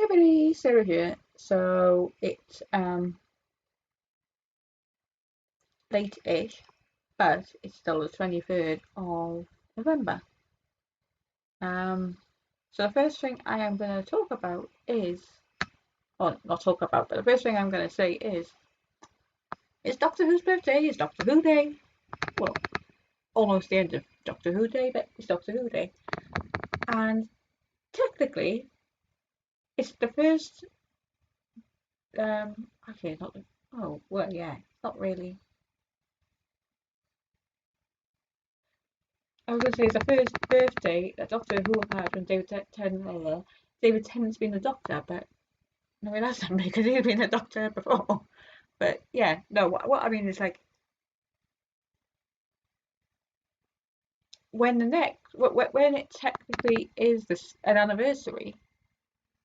everybody, Sarah here. So it's late-ish, but it's still the 23rd of November. Um, so the first thing I am going to talk about is, or not talk about, but the first thing I'm going to say is, it's Doctor Who's birthday. It's Doctor Who Day. Well, almost the end of Doctor Who Day, but it's Doctor Who Day, and technically, it's the first. Actually, it's not. Oh, well, yeah, it's not really. I was going to say it's the first birthday that Doctor Who have had when David Tennant's been the Doctor, but no, it hasn't because he's been the Doctor before. But yeah, no, what I mean is like when the next when it technically is an anniversary,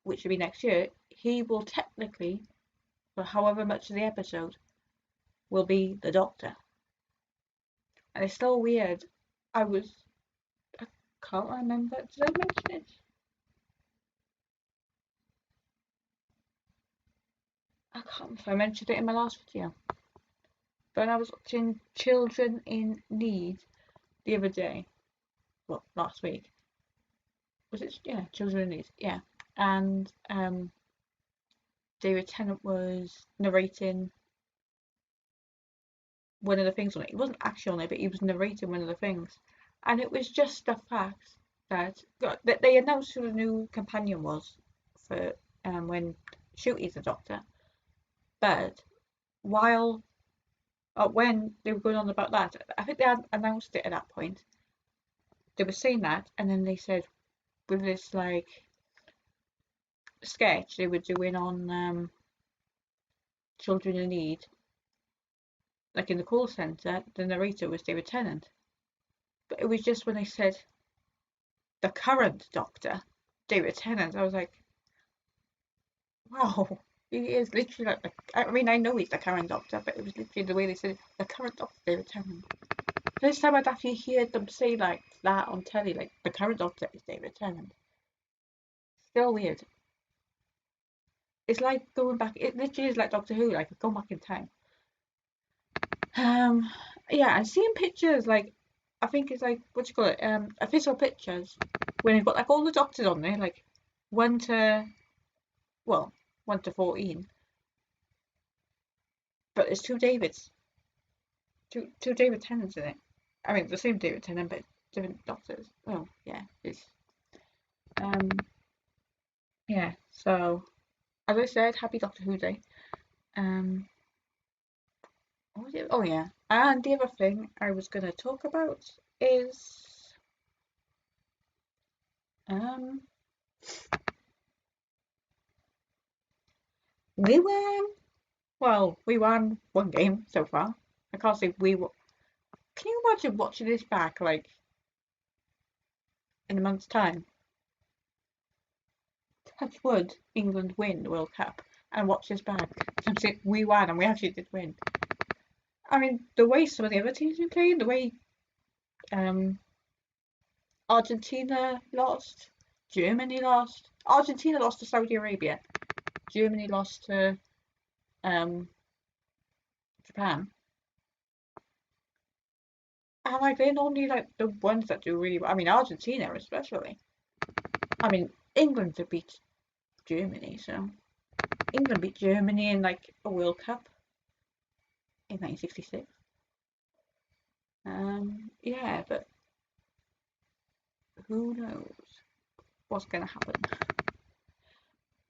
which will be next year, he will technically, for however much of the episode, will be the Doctor, and it's still weird. I was I can't remember. Did I mention it? I can't remember if I mentioned it in my last video. But when I was watching Children in Need the other day, well, last week, was it? Yeah, Children in Need, yeah. And David Tennant was narrating one of the things on it. He wasn't actually on it, but he was narrating one of the things. And it was just the fact that they announced who the new companion was for when Shooty's the Doctor. But while when they were going on about that, I think they had announced it at that point. They were saying that, and then they said with this like sketch they were doing on Children in Need, like in the call centre, the narrator was David Tennant. But it was just when they said the current Doctor, David Tennant, I was like, wow, he is literally like I mean, I know he's the current Doctor, but it was literally the way they said it, the current Doctor, David Tennant. First time I'd actually heard them say like that on telly, like the current Doctor is David Tennant. Still weird. It's like going back. It literally is like Doctor Who, like going back in time. Um, yeah, and seeing pictures like I think it's like what do you call it? Official pictures when you've got like all the doctors on there, like one to well, 1 to 14, but there's two Davids, two David Tennants in it. I mean, the same David Tennant, but different doctors. Oh, yeah, it's um, yeah. So as I said, happy Doctor Who Day. Um, what was it? Oh yeah, and the other thing I was gonna talk about is um we won. Well, we won one game so far. I can't say we won. Can you imagine watching this back like in a month's time? Touch wood, England win the World Cup and watch this back. I'm saying we won and we actually did win. I mean, the way some of the other teams were playing, the way um, Argentina lost, Germany lost. Argentina lost to Saudi Arabia. Germany lost to um, Japan. And like they're normally like the ones that do really well. I mean, Argentina especially. I mean, England to beat Germany, so England beat Germany in like a World Cup in 1966. Yeah, but who knows what's going to happen?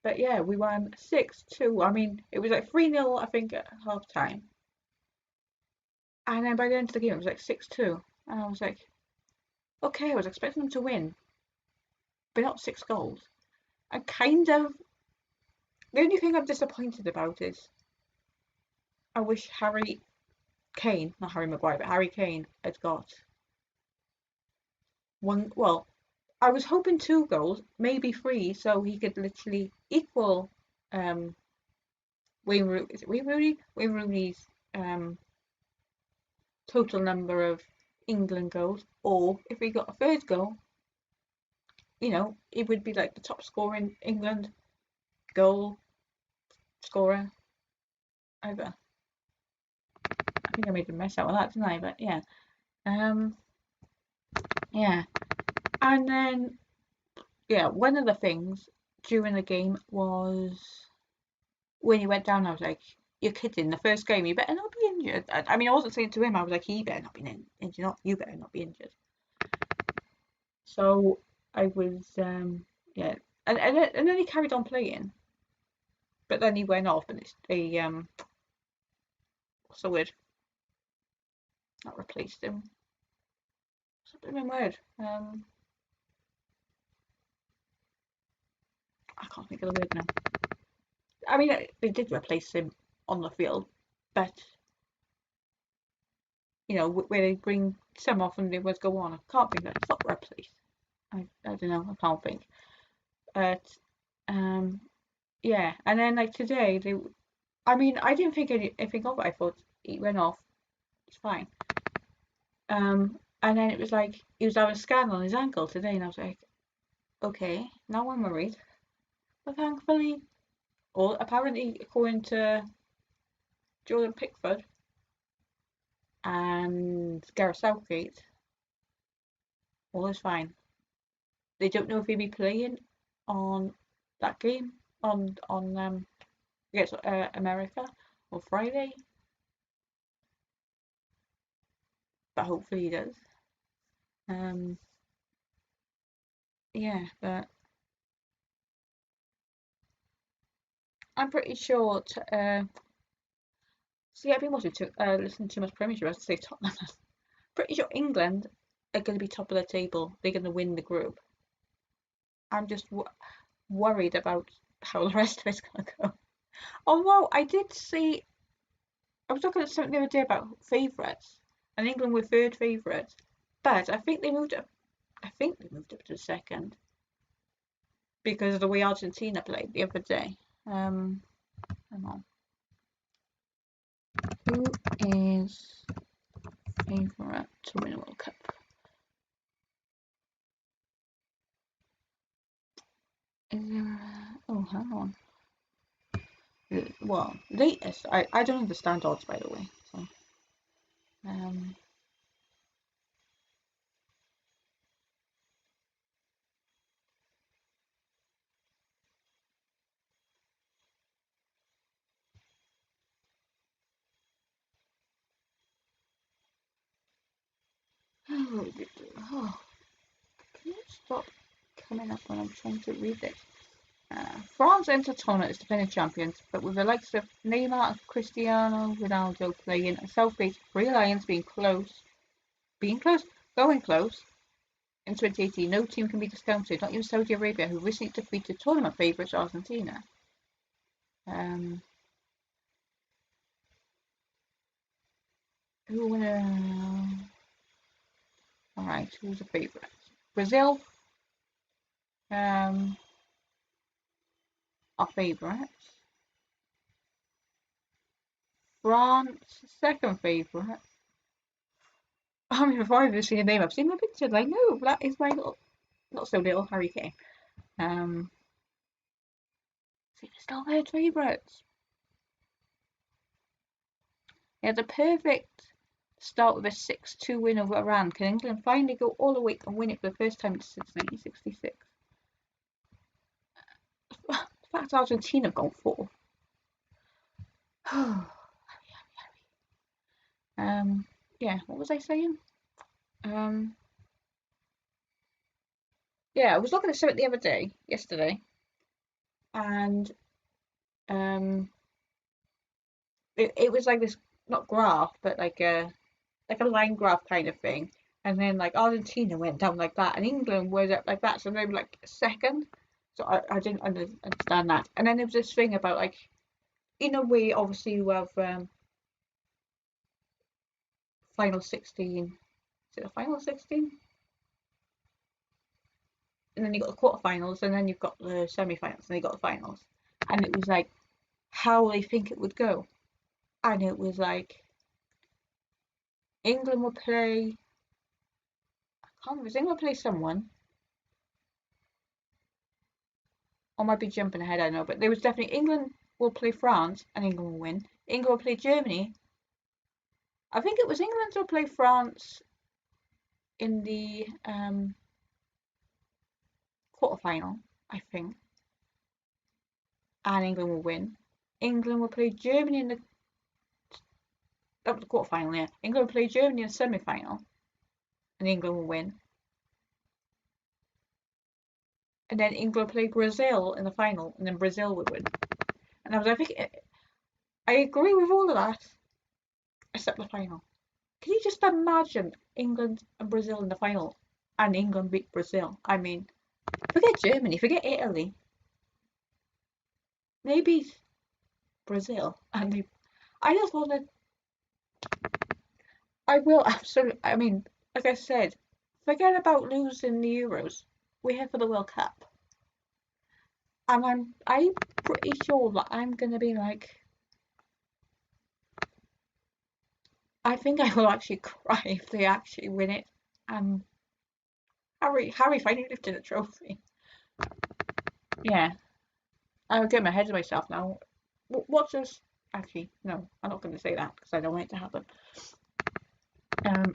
But yeah, we won 6-2. I mean, it was like 3-0, I think, at half time. And then by the end of the game, it was like 6-2. And I was like, okay, I was expecting them to win, but not 6 goals. And kind of, the only thing I'm disappointed about is I wish Harry Kane, not Harry Maguire, but Harry Kane had got one. Well, I was hoping 2 goals, maybe 3, so he could literally equal um, Wayne Rooney. Is it Wayne Rooney? Wayne Rooney's total number of England goals, or if he got a third goal, it would be like the top scorer in England goal scorer ever. I think I made a mess out of that, didn't I? But yeah. Yeah. And then, yeah, one of the things during the game was when he went down, I was like, you're kidding. The first game, you better not be injured. I mean, I wasn't saying to him, I was like, he better not be injured. Not you better not be injured. So I was, yeah. And then he carried on playing. But then he went off and it's what's the word? Not replaced him. What's the blooming word? I can't think of the word now. I mean, they did replace him on the field, but you know, where they bring some off and they was go on. I can't think of it. It's not replace. I don't know. I can't think. But yeah. And then like today, I mean, I didn't think anything of it. I thought he went off. It's fine. And then it was like he was having a scan on his ankle today, and I was like, okay, now I'm worried. But thankfully, or apparently, according to Jordan Pickford and Gareth Southgate, all is fine. They don't know if he'll be playing on that game on against America on Friday, but hopefully he does. Um, yeah, but I'm pretty sure. See, I've been watching listening to too much Premiership. I was to say Tottenham. Pretty sure England are going to be top of the table. They're going to win the group. I'm just worried about how the rest of it's going to go. Although I did see, I was looking at something the other day about favourites, and England were third favourites, but I think they moved up. I think they moved up to second because of the way Argentina played the other day. Hang on. Who is favourite to win a World Cup? Is there? Oh, hang on. Well, latest. I don't understand odds, by the way. So, um, oh, can you stop coming up when I'm trying to read this? France enter tournament as defending champions, but with the likes of Neymar and Cristiano Ronaldo playing and Southgate's Three Lions going close in 2018, no team can be discounted, not even Saudi Arabia, who recently defeated tournament favourites Argentina. Who will Alright, who's the favourite? Brazil are favourites. France, second favourite. I mean, before I've even seen a name, I've seen the picture, like, no, that is my little, not so little, Harry Kane. See, they're still their favourites. They had a perfect start with a 6-2 win over Iran. Can England finally go all the way and win it for the first time since 1966? The fact Argentina have gone fourth. Yeah, what was I saying? Yeah, I was looking at something the other day, yesterday, and it was like this, not graph, but like a line graph kind of thing. And then like Argentina went down like that, and England was up like that, so they were like second. So I didn't understand that. And then there was this thing about like, in a way, obviously you have final 16. Is it a final 16? And then you got the quarterfinals, and then you've got the semi-finals, and you got the finals. And it was like how they think it would go. And it was like England would play. I can't remember. England would play someone, Or might be jumping ahead, I don't know. But there was definitely England will play France and England will win. England will play Germany. I think it was England will play France in the quarterfinal, I think. And England will win. England will play Germany in the quarterfinal, yeah. England will play Germany in the semi-final. And England will win. And then England will play Brazil in the final, and then Brazil will win. And I think, I agree with all of that, except the final. Can you just imagine England and Brazil in the final, and England beat Brazil? I mean, forget Germany, forget Italy. They beat Brazil, and I just want to. I will absolutely. I mean, like I said, forget about losing the Euros. We're here for the World Cup. And I'm pretty sure that I'm gonna be like, I think I will actually cry if they actually win it. Harry finally lifted a trophy. Yeah, I'll get my head to myself now. What's this? Actually, no, I'm not going to say that because I don't want it to happen.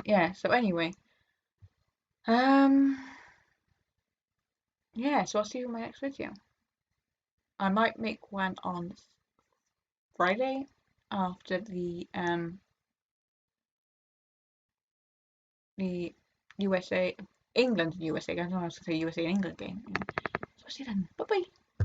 Yeah. So anyway, yeah. So I'll see you in my next video. I might make one on Friday after the USA England and USA. I don't know how to say USA and England game. Yeah. So I'll see you then. Bye bye.